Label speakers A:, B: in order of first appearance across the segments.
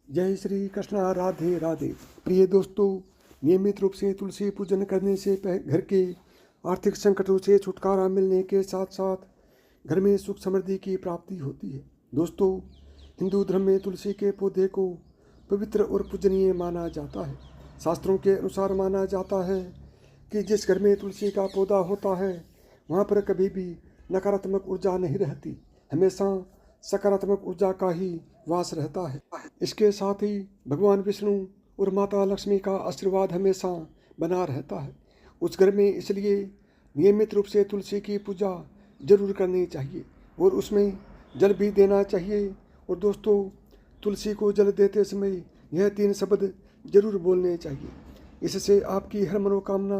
A: जय श्री कृष्णा, राधे राधे। प्रिय दोस्तों, नियमित रूप से तुलसी पूजन करने से घर के आर्थिक संकटों से छुटकारा मिलने के साथ साथ घर में सुख समृद्धि की प्राप्ति होती है। दोस्तों, हिंदू धर्म में तुलसी के पौधे को पवित्र और पूजनीय माना जाता है। शास्त्रों के अनुसार माना जाता है कि जिस घर में तुलसी का पौधा होता है वहाँ पर कभी भी नकारात्मक ऊर्जा नहीं रहती, हमेशा सकारात्मक ऊर्जा का ही वास रहता है। इसके साथ ही भगवान विष्णु और माता लक्ष्मी का आशीर्वाद हमेशा बना रहता है उस घर में। इसलिए नियमित रूप से तुलसी की पूजा जरूर करनी चाहिए और उसमें जल भी देना चाहिए। और दोस्तों, तुलसी को जल देते समय यह 3 शब्द जरूर बोलने चाहिए, इससे आपकी हर मनोकामना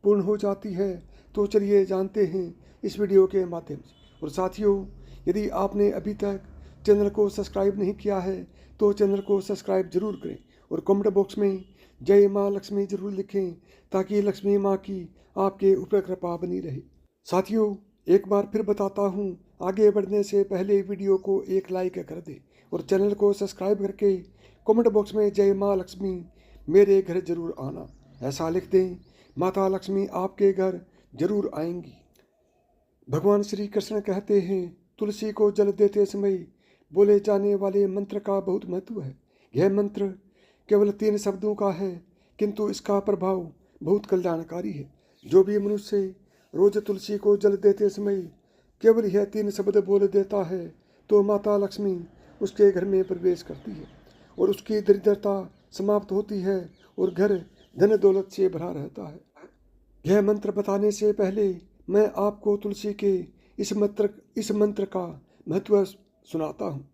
A: पूर्ण हो जाती है। तो चलिए जानते हैं इस वीडियो के माध्यम से। और साथियों, यदि आपने अभी तक चैनल को सब्सक्राइब नहीं किया है तो चैनल को सब्सक्राइब जरूर करें और कमेंट बॉक्स में जय माँ लक्ष्मी जरूर लिखें ताकि लक्ष्मी माँ की आपके ऊपर कृपा बनी रहे। साथियों, एक बार फिर बताता हूँ, आगे बढ़ने से पहले वीडियो को एक लाइक कर दें और चैनल को सब्सक्राइब करके कमेंट बॉक्स में जय माँ लक्ष्मी मेरे घर जरूर आना ऐसा लिख दें। माता लक्ष्मी आपके घर जरूर आएंगी। भगवान श्री कृष्ण कहते हैं, तुलसी को जल देते समय बोले जाने वाले मंत्र का बहुत महत्व है। यह मंत्र केवल 3 शब्दों का है, किंतु इसका प्रभाव बहुत कल्याणकारी है। जो भी मनुष्य रोज तुलसी को जल देते समय केवल यह 3 शब्द बोल देता है तो माता लक्ष्मी उसके घर में प्रवेश करती है और उसकी दरिद्रता समाप्त होती है और घर धन दौलत से भरा रहता है। यह मंत्र बताने से पहले मैं आपको तुलसी के इस मंत्र का महत्व सुनाता हूँ।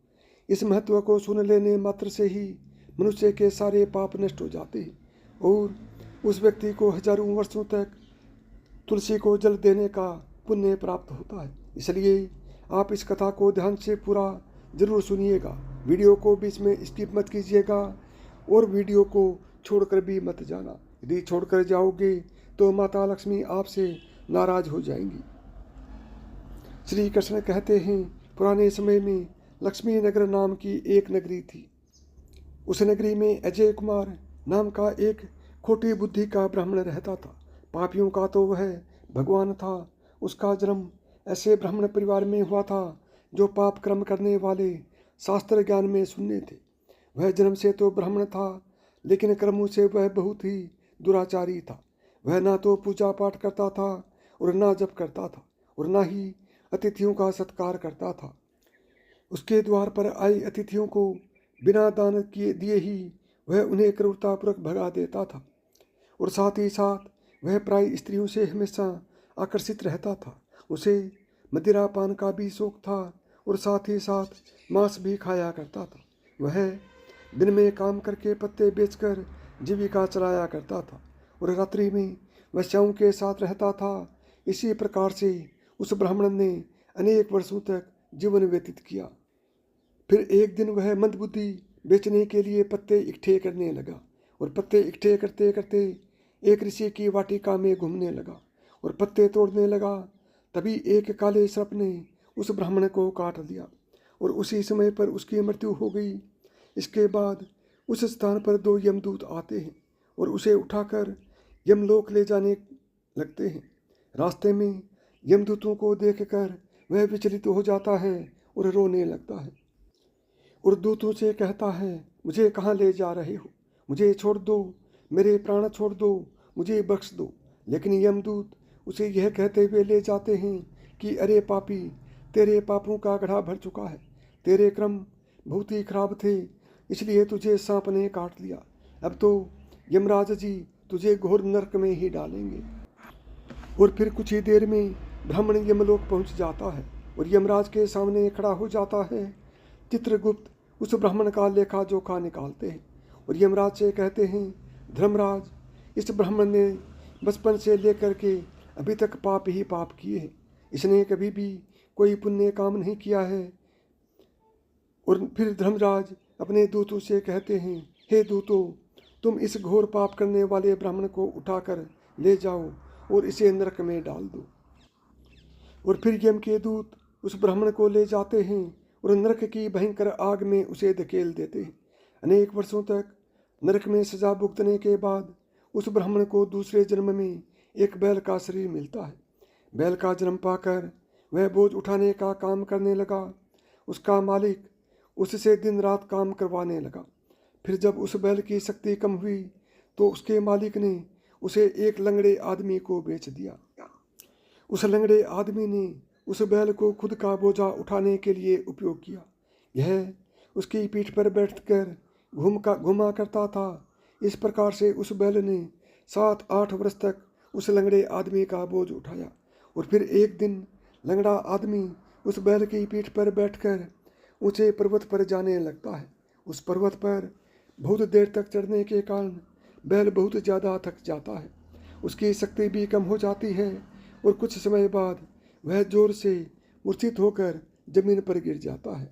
A: इस महत्व को सुन लेने मात्र से ही मनुष्य के सारे पाप नष्ट हो जाते हैं और उस व्यक्ति को हजारों वर्षों तक तुलसी को जल देने का पुण्य प्राप्त होता है। इसलिए आप इस कथा को ध्यान से पूरा जरूर सुनिएगा। वीडियो को बीच में स्किप मत कीजिएगा और वीडियो को छोड़कर भी मत जाना। यदि छोड़कर जाओगे तो माता लक्ष्मी आपसे नाराज हो जाएंगी। श्री कृष्ण कहते हैं, पुराने समय में लक्ष्मी नगर नाम की एक नगरी थी। उस नगरी में अजय कुमार नाम का एक खोटी बुद्धि का ब्राह्मण रहता था। पापियों का तो वह भगवान था। उसका जन्म ऐसे ब्राह्मण परिवार में हुआ था जो पाप कर्म करने वाले शास्त्र ज्ञान में शून्य थे। वह जन्म से तो ब्राह्मण था, लेकिन कर्मों से वह बहुत ही दुराचारी था। वह ना तो पूजा पाठ करता था और ना जप करता था और ना ही अतिथियों का सत्कार करता था। उसके द्वार पर आए अतिथियों को बिना दान किए दिए ही वह उन्हें क्रूरतापूर्वक भगा देता था और साथ ही साथ वह प्राय स्त्रियों से हमेशा आकर्षित रहता था। उसे मदिरा पान का भी शौक था और साथ ही साथ मांस भी खाया करता था। वह दिन में काम करके पत्ते बेचकर जीविका चलाया करता था और रात्रि में वैश्याओं के साथ रहता था। इसी प्रकार से उस ब्राह्मण ने अनेक वर्षों तक जीवन व्यतीत किया। फिर एक दिन वह मंदबुद्धि बेचने के लिए पत्ते इकट्ठे करने लगा और पत्ते इकट्ठे करते करते एक ऋषि की वाटिका में घूमने लगा और पत्ते तोड़ने लगा। तभी एक काले सर्प ने उस ब्राह्मण को काट दिया और उसी समय पर उसकी मृत्यु हो गई। इसके बाद उस स्थान पर 2 यमदूत आते हैं और उसे उठाकर यमलोक ले जाने लगते हैं। रास्ते में यमदूतों को देखकर वह विचलित हो जाता है और रोने लगता है और दूतों से कहता है, मुझे कहाँ ले जा रहे हो? मुझे छोड़ दो, मेरे प्राण छोड़ दो, मुझे बख्श दो। लेकिन यमदूत उसे यह कहते हुए ले जाते हैं कि अरे पापी, तेरे पापों का घड़ा भर चुका है। तेरे कर्म बहुत ही खराब थे, इसलिए तुझे सांप ने काट लिया। अब तो यमराज जी तुझे घोर नरक में ही डालेंगे। और फिर कुछ ही देर में ब्राह्मण यमलोक पहुंच जाता है और यमराज के सामने खड़ा हो जाता है। चित्रगुप्त उस ब्राह्मण का लेखा जोखा निकालते हैं और यमराज से कहते हैं, धर्मराज, इस ब्राह्मण ने बचपन से लेकर के अभी तक पाप ही पाप किए हैं। इसने कभी भी कोई पुण्य काम नहीं किया है। और फिर धर्मराज अपने दूतों से कहते हैं, हे दूतों, तुम इस घोर पाप करने वाले ब्राह्मण को उठाकर ले जाओ और इसे नरक में डाल दो। और फिर यम के दूत उस ब्राह्मण को ले जाते हैं और नरक की भयंकर आग में उसे धकेल देते हैं। अनेक वर्षों तक नरक में सजा भुगतने के बाद उस ब्राह्मण को दूसरे जन्म में एक बैल का शरीर मिलता है। बैल का जन्म पाकर वह बोझ उठाने का काम करने लगा। उसका मालिक उससे दिन रात काम करवाने लगा। फिर जब उस बैल की शक्ति कम हुई तो उसके मालिक ने उसे एक लंगड़े आदमी को बेच दिया। उस लंगड़े आदमी ने उस बैल को खुद का बोझा उठाने के लिए उपयोग किया। यह उसकी पीठ पर बैठकर घुमा करता था। इस प्रकार से उस बैल ने 7-8 वर्ष तक उस लंगड़े आदमी का बोझ उठाया। और फिर एक दिन लंगड़ा आदमी उस बैल की पीठ पर बैठकर ऊंचे पर्वत पर जाने लगता है। उस पर्वत पर बहुत देर तक चढ़ने के कारण बैल बहुत ज़्यादा थक जाता है। उसकी शक्ति भी कम हो जाती है और कुछ समय बाद वह जोर से मूर्छित होकर जमीन पर गिर जाता है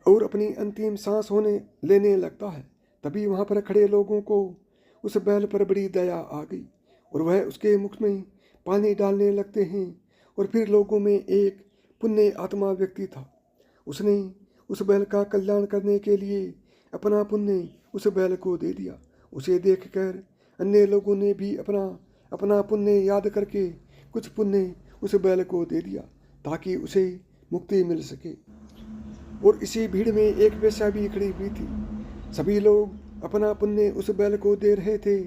A: और अपनी अंतिम सांस लेने लगता है। तभी वहाँ पर खड़े लोगों को उस बैल पर बड़ी दया आ गई और वह उसके मुख में पानी डालने लगते हैं। और फिर लोगों में एक पुण्य आत्मा व्यक्ति था। उसने उस बैल का कल्याण करने के लिए अपना पुण्य उस बैल को दे दिया। उसे देखकर अन्य लोगों ने भी अपना अपना पुण्य याद करके कुछ पुण्य उस बैल को दे दिया ताकि उसे मुक्ति मिल सके। और इसी भीड़ में एक वेश्या भी खड़ी हुई थी। सभी लोग अपना पुण्य उस बैल को दे रहे थे।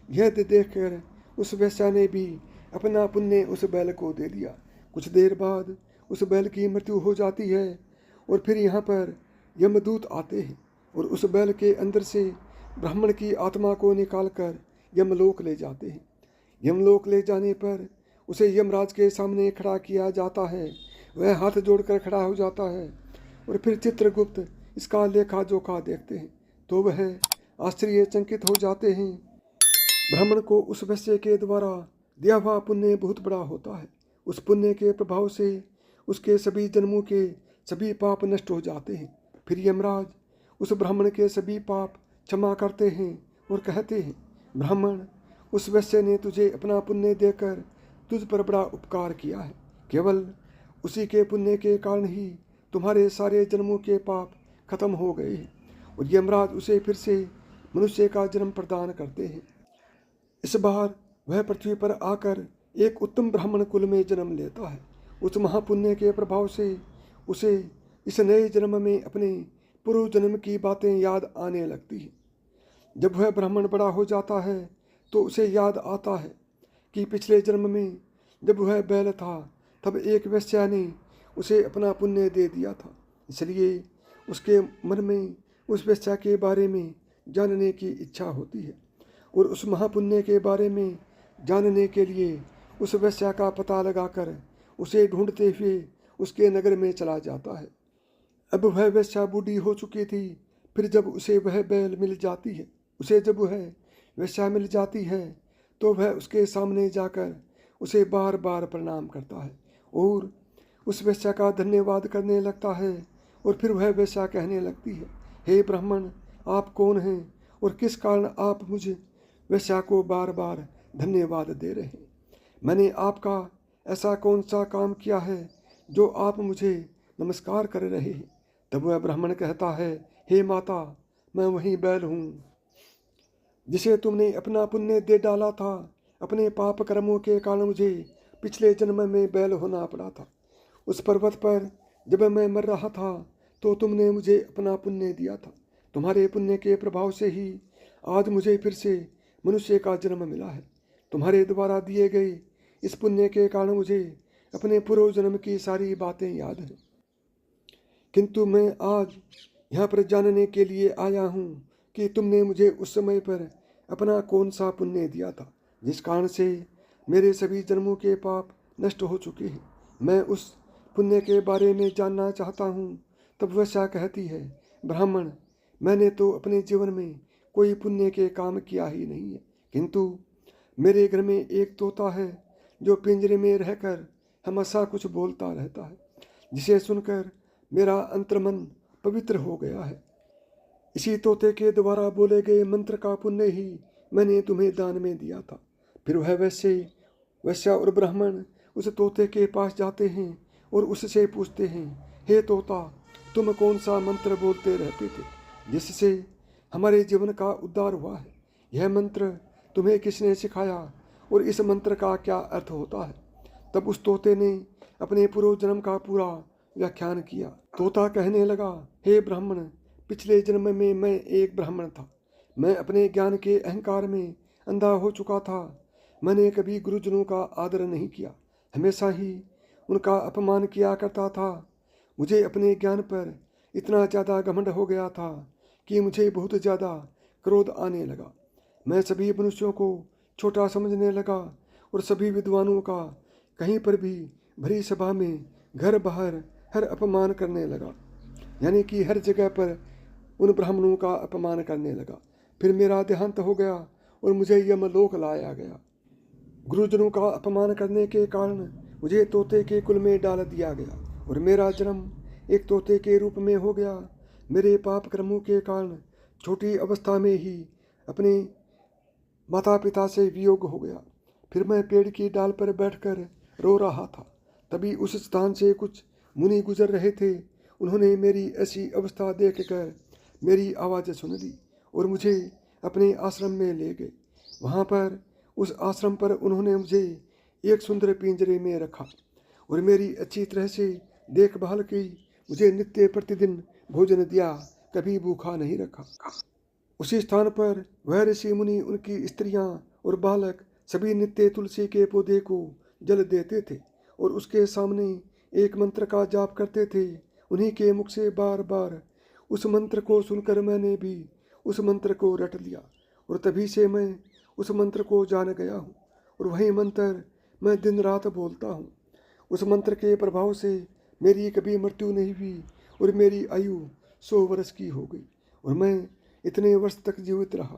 A: यह देखकर उस वेश्या ने भी अपना पुण्य उस बैल को दे दिया। कुछ देर बाद उस बैल की मृत्यु हो जाती है और फिर यहाँ पर यमदूत आते हैं और उस बैल के अंदर से ब्राह्मण की आत्मा को निकालकर यमलोक ले जाते हैं। यमलोक ले जाने पर उसे यमराज के सामने खड़ा किया जाता है। वह हाथ जोड़कर खड़ा हो जाता है और फिर चित्रगुप्त इसका लेखा जोखा देखते हैं तो वह आश्चर्यचकित हो जाते हैं। ब्राह्मण को उस वैश्य के द्वारा दिया हुआ पुण्य बहुत बड़ा होता है। उस पुण्य के प्रभाव से उसके सभी जन्मों के सभी पाप नष्ट हो जाते हैं। फिर यमराज उस ब्राह्मण के सभी पाप क्षमा करते हैं और कहते हैं, ब्राह्मण, उस वैश्य ने तुझे अपना पुण्य देकर तुझ पर बड़ा उपकार किया है। केवल उसी के पुण्य के कारण ही तुम्हारे सारे जन्मों के पाप खत्म हो गए हैं। और यमराज उसे फिर से मनुष्य का जन्म प्रदान करते हैं। इस बार वह पृथ्वी पर आकर एक उत्तम ब्राह्मण कुल में जन्म लेता है। उस महापुण्य के प्रभाव से उसे इस नए जन्म में अपने पूर्व जन्म की बातें याद आने लगती हैं। जब वह ब्राह्मण बड़ा हो जाता है तो उसे याद आता है कि पिछले जन्म में जब वह बैल था तब एक वेश्या ने उसे अपना पुण्य दे दिया था। इसलिए उसके मन में उस वेश्या के बारे में जानने की इच्छा होती है और उस महापुण्य के बारे में जानने के लिए उस वेश्या का पता लगाकर उसे ढूंढते हुए उसके नगर में चला जाता है। अब वह वेश्या बूढ़ी हो चुकी थी। फिर जब उसे वह बैल मिल जाती है जब वह वेश्या मिल जाती है तो वह उसके सामने जाकर उसे बार बार प्रणाम करता है और उस वेश्या का धन्यवाद करने लगता है। और फिर वह वेश्या कहने लगती है, हे ब्राह्मण, आप कौन हैं और किस कारण आप मुझे वेश्या को बार बार धन्यवाद दे रहे हैं? मैंने आपका ऐसा कौन सा काम किया है जो आप मुझे नमस्कार कर रहे हैं? तब वह ब्राह्मण कहता है, हे माता, मैं वही बैल हूँ जिसे तुमने अपना पुण्य दे डाला था। अपने पाप कर्मों के कारण मुझे पिछले जन्म में बैल होना पड़ा था। उस पर्वत पर जब मैं मर रहा था तो तुमने मुझे अपना पुण्य दिया था। तुम्हारे पुण्य के प्रभाव से ही आज मुझे फिर से मनुष्य का जन्म मिला है। तुम्हारे द्वारा दिए गए इस पुण्य के कारण मुझे अपने पूर्व जन्म की सारी बातें याद हैं। किंतु मैं आज यहाँ पर जानने के लिए आया हूँ कि तुमने मुझे उस समय पर अपना कौन सा पुण्य दिया था जिस कारण से मेरे सभी जन्मों के पाप नष्ट हो चुके हैं। मैं उस पुण्य के बारे में जानना चाहता हूँ। तब वेश्या कहती है, ब्राह्मण, मैंने तो अपने जीवन में कोई पुण्य के काम किया ही नहीं है, किंतु मेरे घर में एक तोता है जो पिंजरे में रहकर हमेशा कुछ बोलता रहता है, जिसे सुनकर मेरा अंतर्मन पवित्र हो गया है। इसी तोते के द्वारा बोले गए मंत्र का पुण्य ही मैंने तुम्हें दान में दिया था। फिर वह वेश्या और ब्राह्मण उस तोते के पास जाते हैं और उससे पूछते हैं, हे तोता, तुम कौन सा मंत्र बोलते रहते थे जिससे हमारे जीवन का उद्धार हुआ है। यह मंत्र तुम्हें किसने सिखाया और इस मंत्र का क्या अर्थ होता है? तब उस तोते ने अपने पूर्व जन्म का पूरा व्याख्यान किया। तोता कहने लगा, हे ब्राह्मण, पिछले जन्म में मैं एक ब्राह्मण था। मैं अपने ज्ञान के अहंकार में अंधा हो चुका था। मैंने कभी गुरुजनों का आदर नहीं किया, हमेशा ही उनका अपमान किया करता था। मुझे अपने ज्ञान पर इतना ज़्यादा घमंड हो गया था कि मुझे बहुत ज़्यादा क्रोध आने लगा। मैं सभी मनुष्यों को छोटा समझने लगा और सभी विद्वानों का कहीं पर भी भरी सभा में घर बाहर हर अपमान करने लगा, यानी कि हर जगह पर उन ब्राह्मणों का अपमान करने लगा। फिर मेरा देहांत हो गया और मुझे यमलोक लाया गया। गुरुजनों का अपमान करने के कारण मुझे तोते के कुल में डाल दिया गया और मेरा जन्म एक तोते के रूप में हो गया। मेरे पाप कर्मों के कारण छोटी अवस्था में ही अपने माता पिता से वियोग हो गया। फिर मैं पेड़ की डाल पर बैठकर रो रहा था। तभी उस स्थान से कुछ मुनि गुजर रहे थे। उन्होंने मेरी ऐसी अवस्था देखकर मेरी आवाज़ सुन ली और मुझे अपने आश्रम में ले गए। वहाँ पर उस आश्रम पर उन्होंने मुझे एक सुंदर पिंजरे में रखा और मेरी अच्छी तरह से देखभाल की। मुझे नित्य प्रतिदिन भोजन दिया, कभी भूखा नहीं रखा। उसी स्थान पर वह ऋषि मुनि, उनकी स्त्रियां और बालक सभी नित्य तुलसी के पौधे को जल देते थे और उसके सामने एक मंत्र का जाप करते थे। उन्हीं के मुख से बार बार उस मंत्र को सुनकर मैंने भी उस मंत्र को रट लिया और तभी से मैं उस मंत्र को जान गया हूँ और वही मंत्र मैं दिन रात बोलता हूँ। उस मंत्र के प्रभाव से मेरी कभी मृत्यु नहीं हुई और मेरी आयु 100 वर्ष की हो गई और मैं इतने वर्ष तक जीवित रहा।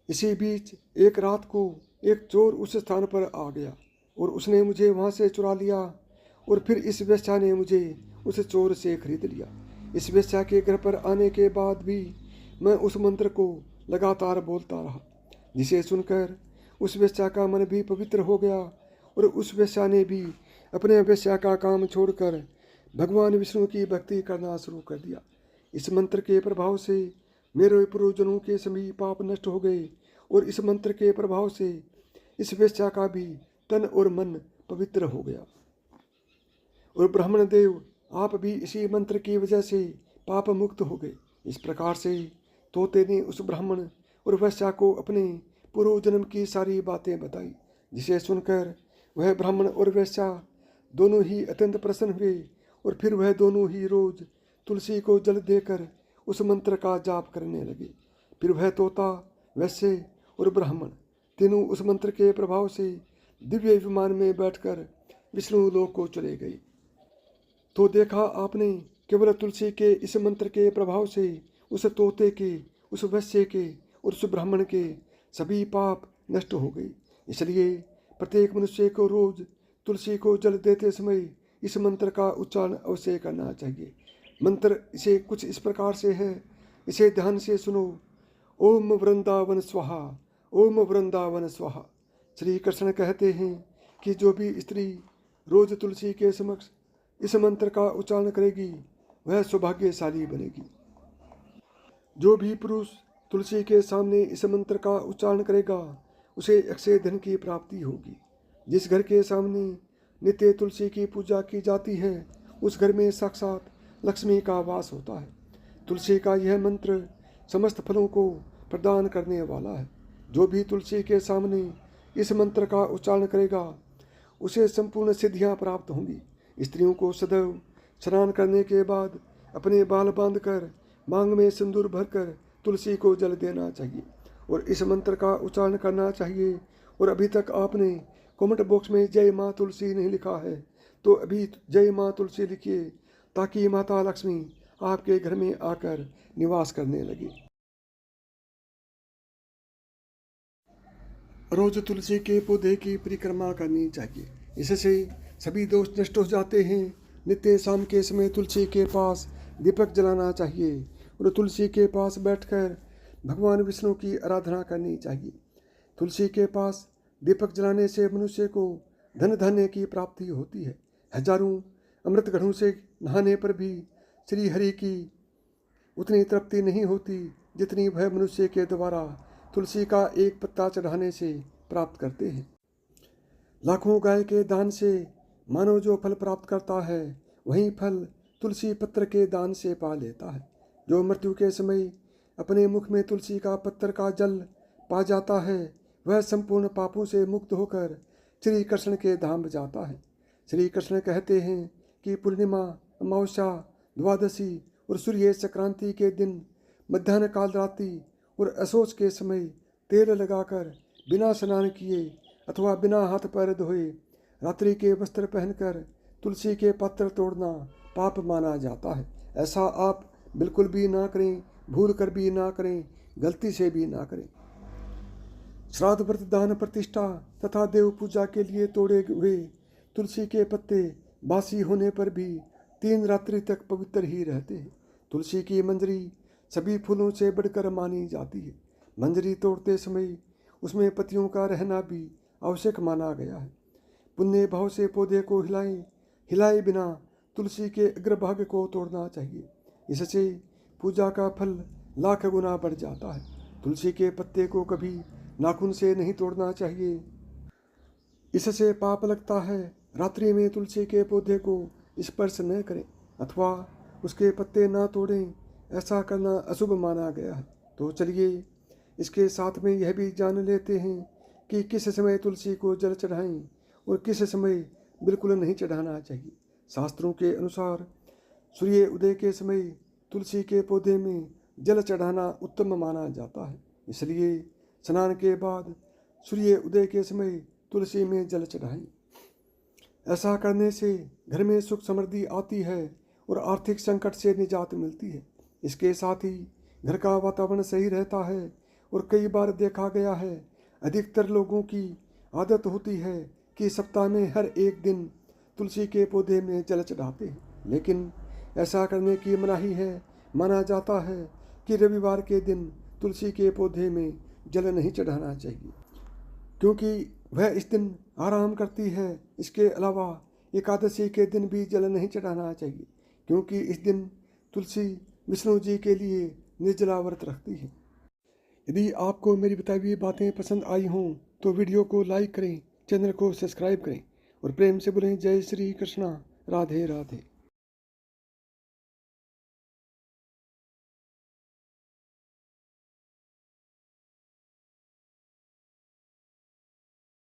A: इसी बीच एक रात को एक चोर उस स्थान पर आ गया और उसने मुझे वहाँ से चुरा लिया और फिर इस वेश्या ने मुझे उस चोर से खरीद लिया। इस वेश्या के घर पर आने के बाद भी मैं उस मंत्र को लगातार बोलता रहा, जिसे सुनकर उस वेश्या का मन भी पवित्र हो गया और उस वेश्या ने भी अपने वेश्या का काम छोड़कर भगवान विष्णु की भक्ति करना शुरू कर दिया। इस मंत्र के प्रभाव से मेरे पूर्वजन्मों के सभी पाप नष्ट हो गए और इस मंत्र के प्रभाव से इस वेश्या का भी तन और मन पवित्र हो गया। और ब्राह्मण देव, आप भी इसी मंत्र की वजह से पाप मुक्त हो गए। इस प्रकार से तोते ने उस ब्राह्मण और वेश्या को अपने पूर्व जन्म की सारी बातें बताई, जिसे सुनकर वह ब्राह्मण और वेश्या दोनों ही अत्यंत प्रसन्न हुए और फिर वह दोनों ही रोज तुलसी को जल देकर उस मंत्र का जाप करने लगे। फिर वह तोता, वैश्य और ब्राह्मण तीनों उस मंत्र के प्रभाव से दिव्य विमान में बैठकर विष्णु लोक को चले गए। तो देखा आपने, केवल तुलसी के इस मंत्र के प्रभाव से उस तोते के, उस वैश्य के और उस ब्राह्मण के सभी पाप नष्ट हो गए। इसलिए प्रत्येक मनुष्य को रोज तुलसी को जल देते समय इस मंत्र का उच्चारण अवश्य करना चाहिए। मंत्र इसे कुछ इस प्रकार से है, इसे ध्यान से सुनो। ओम वृंदावन स्वाहा, ओम वृंदावन स्वाहा। श्री कृष्ण कहते हैं कि जो भी स्त्री रोज तुलसी के समक्ष इस मंत्र का उच्चारण करेगी वह सौभाग्यशाली बनेगी। जो भी पुरुष तुलसी के सामने इस मंत्र का उच्चारण करेगा उसे अक्षय धन की प्राप्ति होगी। जिस घर के सामने नित्य तुलसी की पूजा की जाती है उस घर में साक्षात लक्ष्मी का वास होता है। तुलसी का यह मंत्र समस्त फलों को प्रदान करने वाला है। जो भी तुलसी के सामने इस मंत्र का उच्चारण करेगा उसे संपूर्ण सिद्धियां प्राप्त होंगी। स्त्रियों को सदैव स्नान करने के बाद अपने बाल बांधकर मांग में सिंदूर भरकर तुलसी को जल देना चाहिए और इस मंत्र का उच्चारण करना चाहिए। और अभी तक आपने कमेंट बॉक्स में जय माँ तुलसी नहीं लिखा है तो अभी जय माँ तुलसी लिखिए, ताकि माता लक्ष्मी आपके घर में आकर निवास करने लगे। रोज तुलसी के पौधे की परिक्रमा करनी चाहिए, इससे सभी दोष नष्ट हो जाते हैं। नित्य शाम के समय तुलसी के पास दीपक जलाना चाहिए और तुलसी के पास बैठकर भगवान विष्णु की आराधना करनी चाहिए। तुलसी के पास दीपक जलाने से मनुष्य को धन धान्य की प्राप्ति होती है। हजारों अमृत घड़ों से नहाने पर भी श्री हरि की उतनी तृप्ति नहीं होती जितनी वह मनुष्य के द्वारा तुलसी का एक पत्ता चढ़ाने से प्राप्त करते हैं। लाखों गाय के दान से मानव जो फल प्राप्त करता है, वही फल तुलसी पत्र के दान से पा लेता है। जो मृत्यु के समय अपने मुख में तुलसी का पत्र का जल पा जाता है, वह संपूर्ण पापों से मुक्त होकर श्री कृष्ण के धाम जाता है। श्री कृष्ण कहते हैं कि पूर्णिमा, अमावस्या, द्वादशी और सूर्य संक्रांति के दिन मध्याह्न काल रात्रि और असोच के समय तेल लगाकर बिना स्नान किए अथवा बिना हाथ पैर धोए रात्रि के वस्त्र पहनकर तुलसी के पत्र तोड़ना पाप माना जाता है। ऐसा आप बिल्कुल भी ना करें, भूल कर भी ना करें, गलती से भी ना करें। श्राद्ध, व्रत, दान, प्रतिष्ठा तथा देव पूजा के लिए तोड़े हुए तुलसी के पत्ते बासी होने पर भी 3 रात्रि तक पवित्र ही रहते हैं। तुलसी की मंजरी सभी फूलों से बढ़कर मानी जाती है। मंजरी तोड़ते समय उसमें पत्तियों का रहना भी आवश्यक माना गया है। पुण्य भाव से पौधे को हिलाए बिना तुलसी के अग्रभाग को तोड़ना चाहिए। इससे पूजा का फल लाख गुना बढ़ जाता है। तुलसी के पत्ते को कभी नाखून से नहीं तोड़ना चाहिए, इससे पाप लगता है। रात्रि में तुलसी के पौधे को स्पर्श न करें अथवा उसके पत्ते ना तोड़ें, ऐसा करना अशुभ माना गया है। तो चलिए इसके साथ में यह भी जान लेते हैं कि किस समय तुलसी को जल चढ़ाएं और किस समय बिल्कुल नहीं चढ़ाना चाहिए। शास्त्रों के अनुसार सूर्य उदय के समय तुलसी के पौधे में जल चढ़ाना उत्तम माना जाता है। इसलिए स्नान के बाद सूर्य उदय के समय तुलसी में जल चढ़ाएं। ऐसा करने से घर में सुख समृद्धि आती है और आर्थिक संकट से निजात मिलती है। इसके साथ ही घर का वातावरण सही रहता है और कई बार देखा गया है, अधिकतर लोगों की आदत होती है कि सप्ताह में हर एक दिन तुलसी के पौधे में जल चढ़ाते हैं, लेकिन ऐसा करने की मनाही है। माना जाता है कि रविवार के दिन तुलसी के पौधे में जल नहीं चढ़ाना चाहिए, क्योंकि वह इस दिन आराम करती है। इसके अलावा एकादशी के दिन भी जल नहीं चढ़ाना चाहिए, क्योंकि इस दिन तुलसी विष्णु जी के लिए निर्जला व्रत रखती है। यदि आपको मेरी बताई हुई बातें पसंद आई हों तो वीडियो को लाइक करें, चैनल को सब्सक्राइब करें और प्रेम से बोलें जय श्री कृष्णा, राधे राधे।